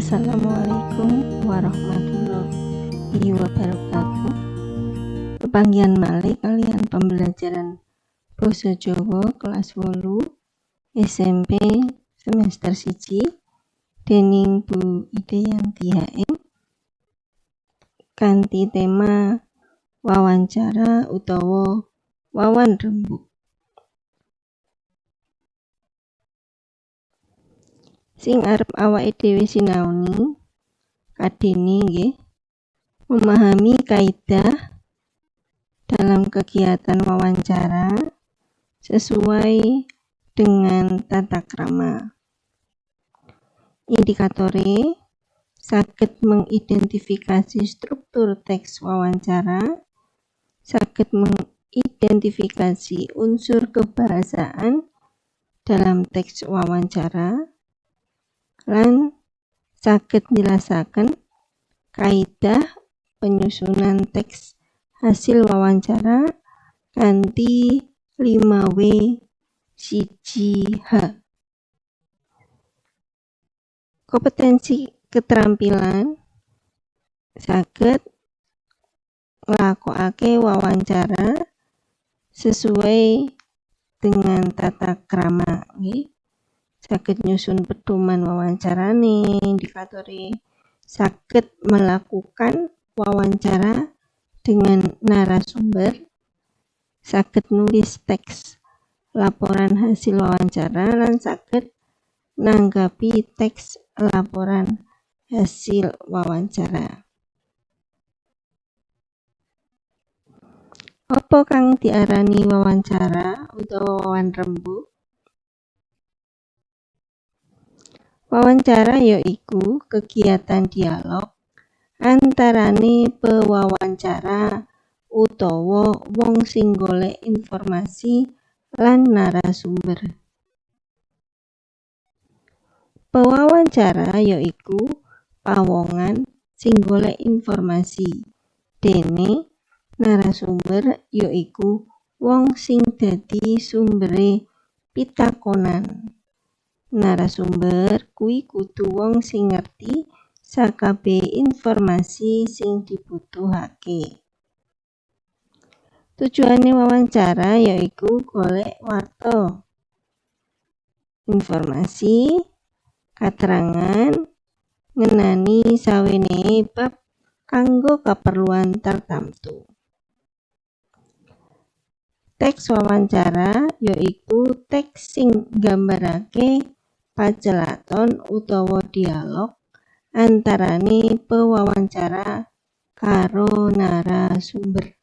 Assalamualaikum warahmatullahi wabarakatuh. Pepanggihan malih kalian pembelajaran Basa Jawa kelas 8 SMP semester 1 dening Bu Ideyanti HM kanthi tema wawancara utawa wawan rembug. Sing arep awake dhewe sinaoni kadene nggih memahami kaidah dalam kegiatan wawancara sesuai dengan tata krama. Indikatore saged mengidentifikasi struktur teks wawancara, saged mengidentifikasi unsur kebahasaan dalam teks wawancara, lan saged njelasaken kaidah penyusunan teks hasil wawancara kanthi 5W 1H. Kompetensi keterampilan saged nglakokake wawancara sesuai dengan tata krama nggih. Saged nyusun pedoman wawancarane, indikatore saged melakukan wawancara dengan narasumber, saged nulis teks laporan hasil wawancara, lan saged nanggapi teks laporan hasil wawancara. Apa kang diarani wawancara utawa wawan rembug? Wawancara yaiku kegiatan dialog antarane pewawancara utawa wong sing golek informasi lan narasumber. Pewawancara yaiku pawongan sing golek informasi, dene narasumber yaiku wong sing dadi sumbere pitakonan. Narasumber kuwi kudu wong sing ngerti sakabeh informasi sing dibutuhake. Tujuane wawancara yaiku golek warta, informasi, katerangan ngenani sawenehe bab kanggo keperluan tertentu. Teks wawancara yaiku teks sing nggambarake pacelaton utawa dialog antarane pewawancara karo narasumber.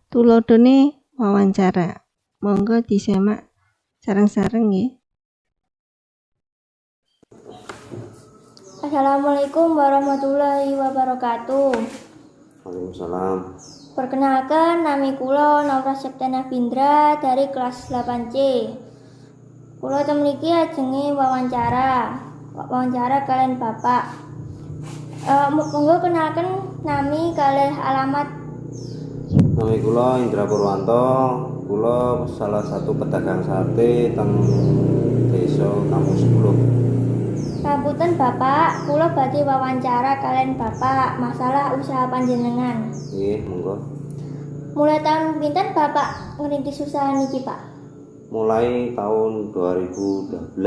Tuladhane wawancara. Monggo disimak sareng-sareng nggih. Assalamualaikum warahmatullahi wabarakatuh. Waalaikumsalam. Perkenalkan, nami kula Naura Septiana Bindra dari kelas 8C. Kula temriki ajenge wawancara kalian Bapak. Monggo kenalkan nami kalih alamat. Nami kula Indra Purwanto. Kula salah satu pedagang sate teng Desa Kampung 10. Rambutan Bapak, kula badhe wawancara kalian Bapak masalah usaha panjenengan. Nggih, monggo. Mulai tahun pinten Bapak ngrintis usaha niki, Pak? Mulai tahun 2012.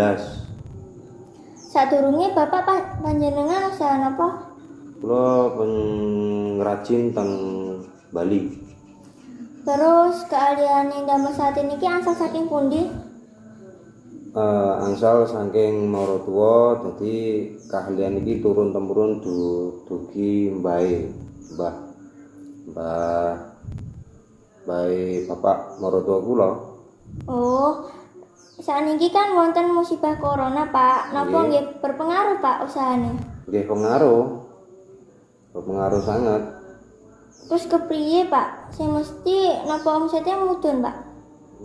Sadurunge Bapak panjenengan usaha napa? Kula pengrajin teng Bali. Terus keahlian damel sate niki angsal saking pundi? Angsal saking maratuwa, dadi keahlian iki turun temurun dugi mbahe bapak maratuwa kula. Oh, sakniki kan wonten musibah corona, Pak. Napa nggih berpengaruh, Pak, usahane? Nggih berpengaruh sangat. Terus kepriye, Pak? Sing mesti napa omsete mudhun, Pak?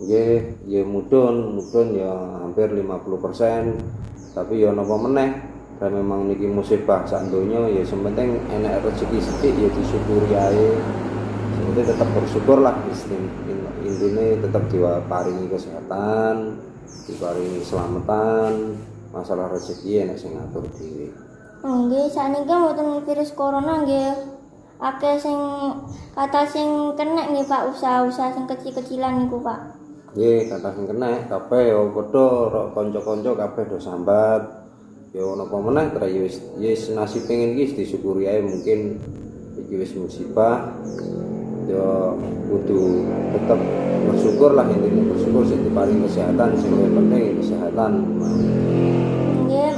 Nggih, mudhun ya hampir 50%. Tapi ya napa meneh, dan memang niki musibah sak donya ya sementing enek rezeki sithik ya disyukuri ae. Sementing tetap bersyukur lah, intine tetap diparingi kesehatan, diparingi keselamatan, masalah rezeki nek sing ngatur dhewe. Nggih, sakniki mboten virus corona nggih. Akeh sing kata sing kena nggih Pak, usaha-usaha sing kecil-kecilan niku Pak. Nggih, kata sing kena kabeh ya padha ro kanca-kanca kabeh do sambat. Ya napa meneh tra ya wis nasib pengen iki disyukuri ae, mungkin iki wis musibah. Ya kudu tetep bersyukur lah, intinya bersyukur sing diparing kesehatan, sing penting kesehatan. Nggih.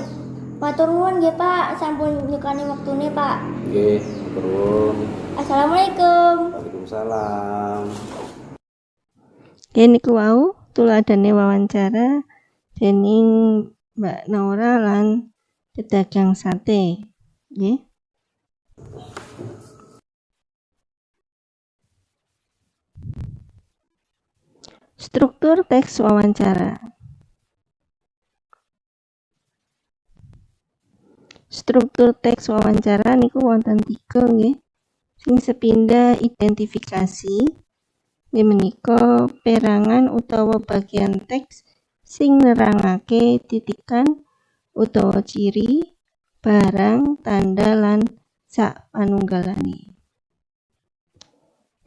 Matur nuwun nggih Pak, sampun nyukani wektune Pak. Nggih, turun. Assalamualaikum. Waalaikumsalam. Oke, niku wau tuladhane wawancara dening Mbak Naura lan pedagang sate. Nggih. Struktur teks wawancara. Struktur teks wawancara niku wonten 3 nggih. Sing sepindah identifikasi nggih menika perangan utawa bagian teks sing nerangake titikan utawa ciri, barang, tanda lan sapanunggalane.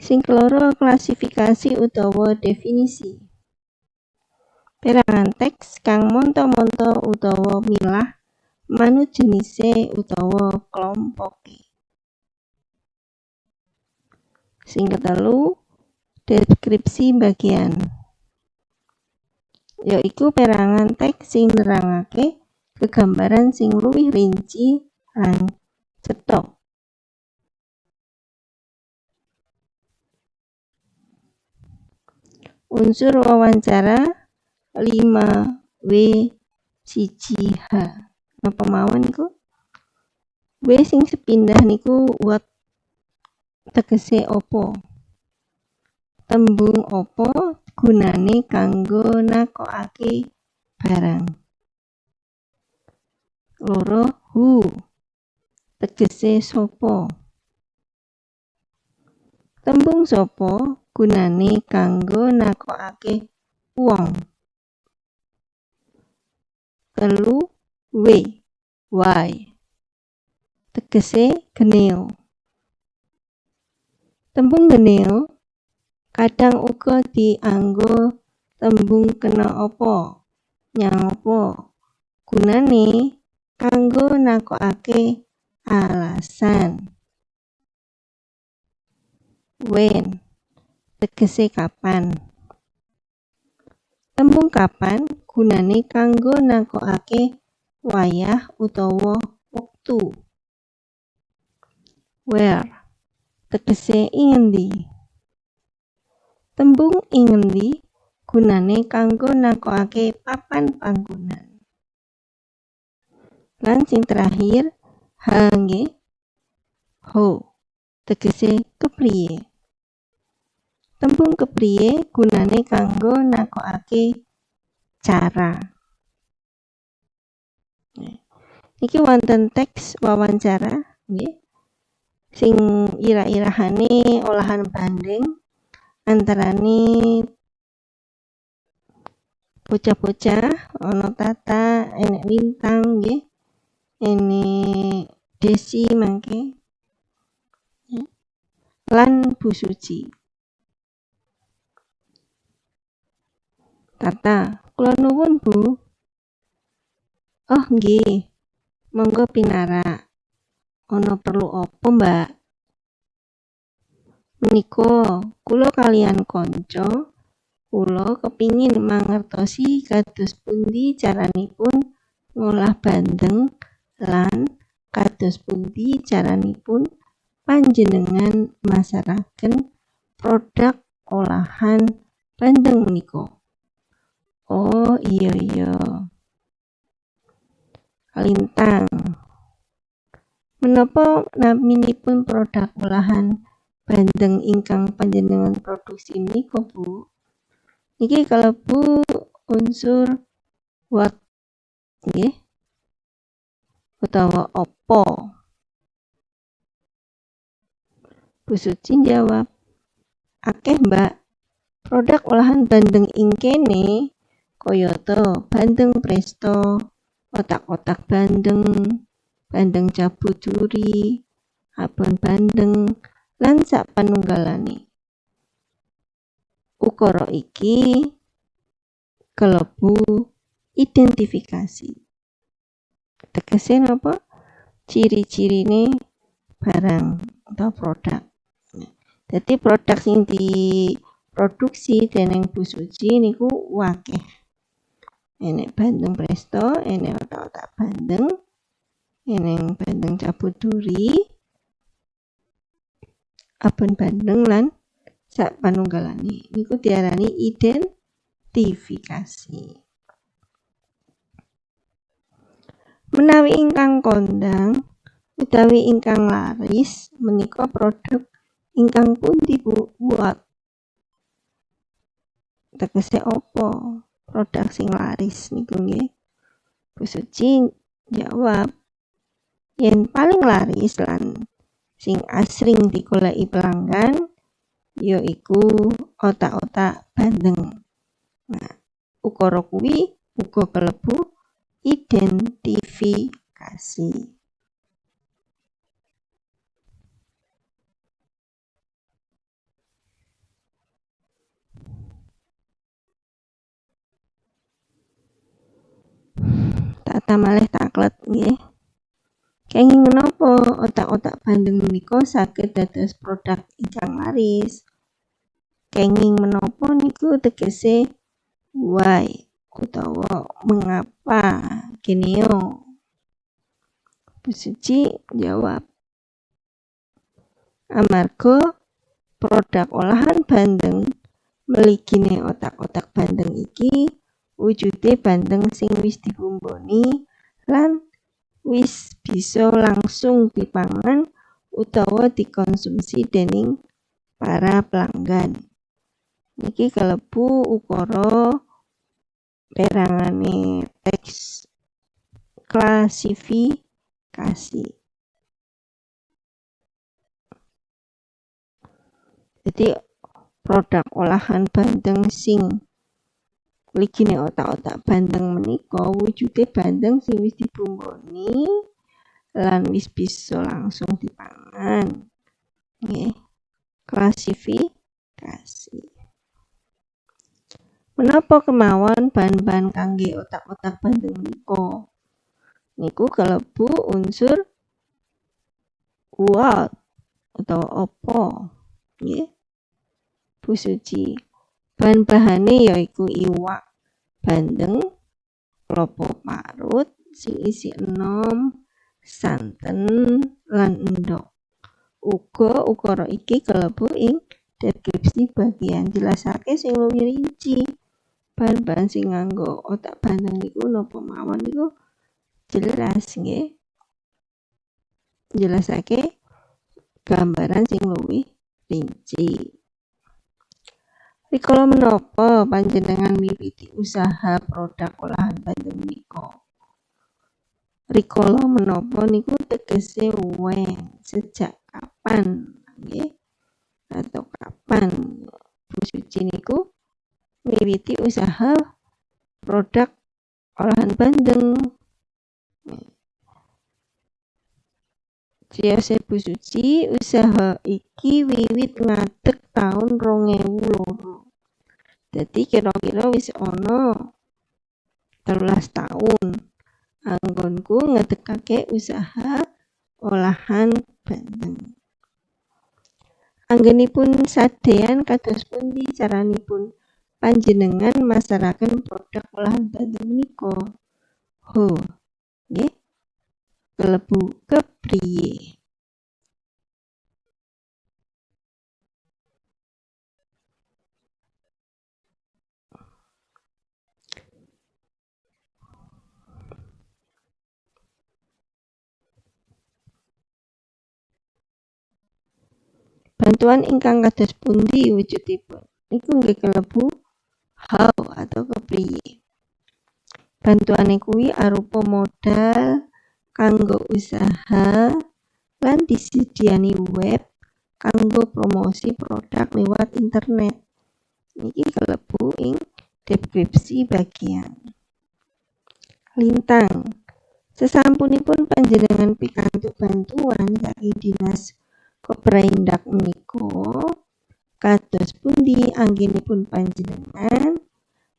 Sing keloro klasifikasi utawa definisi. Perangan teks kang monto-monto utawa milah manut jenise utawa kelompoke. Sing ketelu deskripsi bagian, yaiku perangan teks sing nerangake kegambaran sing luwih rinci lan cetha. Unsur wawancara 5W1H. Napa mawon niku? W sing sepindah niku what tegese opo. Tembung opo gunane kanggo nakokake barang. Loro who tegese sopo. Tembung sopo gunane kanggo nakokake wong. Telu why tegese geneo. Tembung geneo kadang uga dianggo tembung kena apa, nyang apa. Gunane kanggo nakokake alasan. When tegese kapan. Tembung kapan gunane kanggo nakokake wayah utawa wektu. Where tegese ing endi. Tembung ing endi gunane kanggo nakokake papan panggonan. Lan sing terakhir nggih how tegese kepriye. Tembung kepriye gunane kanggo nakokake cara. Iki wonten teks wawancara nggih sing ira-irahane olahan banding antarane bocah-bocah ana Tata, enek Lintang nggih, enek Desi mangke lan Bu Suci. Tata, kula nuwun Bu. Oh nggih, monggo pinarak. Ana perlu apa Mbak? Menika kula kalian kanca kula kepingin mangertosi kados pundi caranipun ngolah bandeng lan kados pundi caranipun panjenengan masaraken produk olahan bandeng menika. Oh iya. Lintang. Menapa naminipun produk olahan bandeng ingkang panjenengan produksi menika, Bu? Niki kalebu unsur what nggih utawa opo. Bu Suci jawab, akeh Mbak. Produk olahan bandeng ing kene kayata bandeng presto, otak-otak bandeng, bandeng cabuduri, abon bandeng, lan sapanunggalane. Ukara iki kalebu identifikasi. Tegese napa? Ciri-cirine barang atau produk. Jadi produk sing diproduksi dening Bu Suci niku wakeh. Enek bandeng presto, enek otak-otak bandeng, enek bandeng cabuduri, abon bandeng lan sapanunggalane. Niku diarani identifikasi. Menawi ingkang kondang utawi ingkang laris menika produk ingkang pundi buat? Tegese apa produk sing laris niku nggih? Bu Suci jawab, yen paling laris lan sing asring digoleki pelanggan yaiku otak-otak bandeng. Nah, ukara kuwi uga kalebu identifikasi. Tata malih taklet nggih. Kenging menapa otak-otak bandeng menika saged dados produk ingkang laris? Kenging menapa niku tegese why utawa mengapa geneo? Bu Suci jawab, amarga produk olahan bandeng mligine otak-otak bandeng iki wujude bandeng sing wis dibumboni lan wis bisa langsung dipangan utawa dikonsumsi dening para pelanggan. Niki kalebu ukara perangane teks klasifikasi. Jadi produk olahan bandeng sing mligine otak-otak bandeng menika wujude bandeng sing wis dibumboni lan wis bisa langsung dipangan. Nggih, klasifikasi. Menapa kemawon bahan-bahan kangge otak-otak bandeng menika? Niku kalebu unsur what atau apa? Nggih. Bu Suci, bahan-bahane yaiku iwak bandeng, klapa parut sing isi enom, santen lan endhog. Uga ukara iki kalebu ing deskripsi bagian jelasake sing luwih rinci. Bahan-bahan sing nganggo otak bandeng niku napa mawon niku jelas nggih. Jelasake gambaran sing luwih rinci. Rikala menapa panjenengan miwiti usaha produk olahan bandeng menika? Rikala menapa niku tegese when, sejak kapan nggih? Atau kapan Bu Suci niku miwiti usaha produk olahan bandeng? Ciyose Bu Suci, usaha iki wiwit ngadeg taun 2002. Dadi kira-kira wis ana 13 taun anggonku ngedekake usaha olahan bandeng. Anggenipun sadean kados pundi caranipun panjenengan masaraken produk olahan bandeng menika? Ho, nggih. Kalebu kepriye? Bantuan ingkang kados pundi wujudipun? Niku nggih kalebu how atau kepriye. Bantuane kuwi arupa modal kanggo usaha lan disediani web kanggo promosi produk lewat internet. Niki kalebu ing deskripsi bagian. Lintang, Sesampunipun panjenengan pikantuk bantuan saking Dinas Kopreindak menika, kados pundi anggenipun panjenengan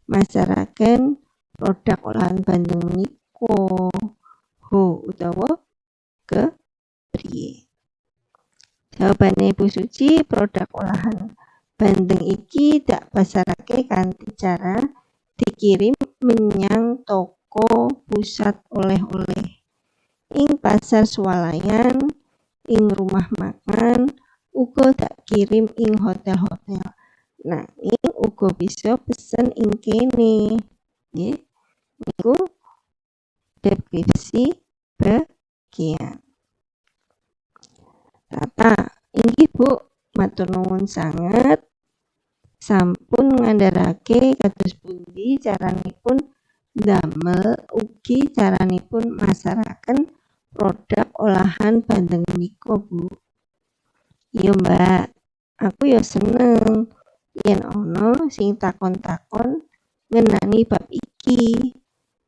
masaraken produk olahan bandeng menika? Ho utawa kepriye? Jawabane Ibu Suci, produk olahan bandeng iki dak pasarake kanthi cara dikirim menyang toko pusat oleh-oleh, ing pasar swalayan, ing rumah makan, uga dak kirim ing hotel-hotel. Nanging uga bisa pesen ing kene. Nggih. Niku deskripsi bagian. Tata, inggih Bu, matur nuwun sanget. Sampun ngandharake kados pundi caranipun damel ugi caranipun masaraken produk olahan bandeng menika, Bu. Iya, Mbak. Aku ya seneng yen ana sing takon-takon ngenani bab iki.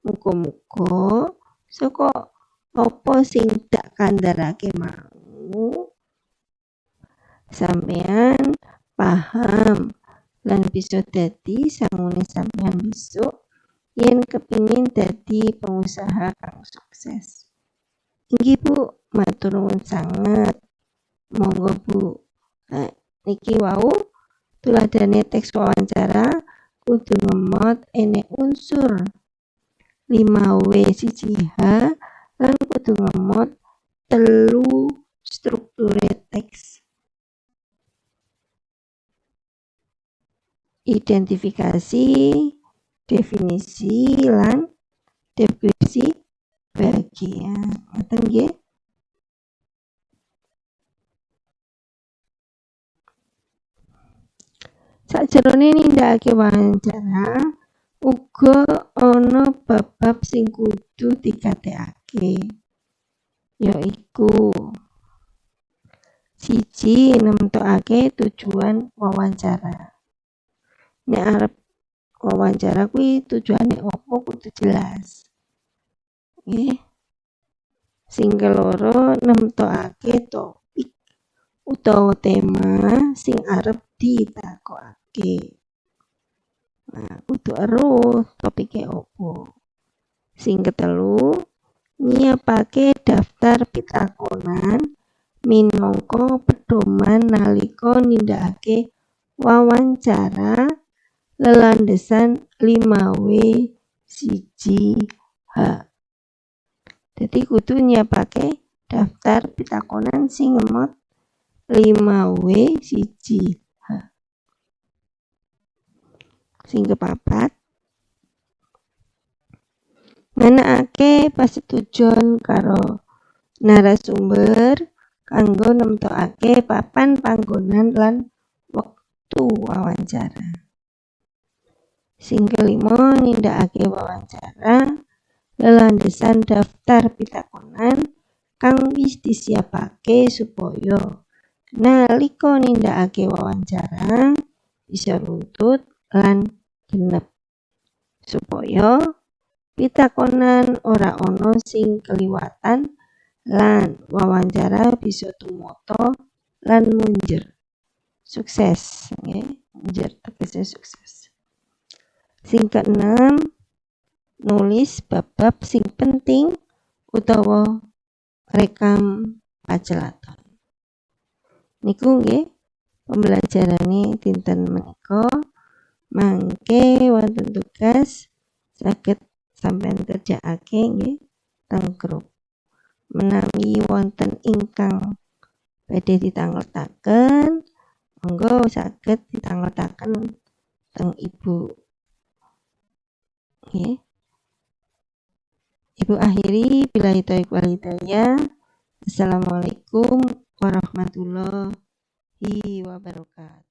Muga-muga saka apa sing dak kandharake mau sampean paham lan bisa dadi sangune sampean besok yen kepingin dadi pengusaha kang sukses. Inggih Bu, matur nuwun sanget. Monggo Bu. Nah, niki wau tuladhane teks wawancara kudu ngemot enek unsur 5W 1H lan kudu ngemot 3 strukture teks. Identifikasi, definisi lan deskripsi bagian. Ngoten nggih. Sajroné nindakake wawancara uga ana bab-bab sing kudu digatekake. Yaiku 1. Nemtokake tujuan wawancara. Nek arep wawancara kuwi tujuane opo kudu jelas. Nggih. Sing keloro nemtokake topik utawa tema sing arep ditakokake. Nah, kudu eruh topike opo. Sing ketelu nyiapake daftar pitakonan minangka pedoman nalika nindakake wawancara lelandhesan 5W 1H. Dadi kudu nyiapake daftar pitakonan sing ngemot 5W 1H. Sing kepapat ngenakake pasetujon karo narasumber kanggo nemtokake papan panggonan lan wektu wawancara. Sing kelima nindakake wawancara lelandhesan daftar pitakonan kang wis disiapake supaya nalika nindakake wawancara bisa runtut lan genep, supaya pitakonan ora ana sing keliwatan lan wawancara bisa tumata lan munjer. Sukses, nggih. Munjer tegese sukses. Sing keenem nulis bab-bab sing penting utawa rekam pacelaton. Niku nggih pembelajarane dinten menika. Mangke wonten tugas saged sampeyan kerjakake nggih teng grup. Menawi wonten ingkang badhe ditangletaken, monggo saged ditangletaken teng Ibu. Nggih. Ibu akhiri billahi taufiq wal hidayah. Assalamualaikum warahmatullahi wabarakatuh.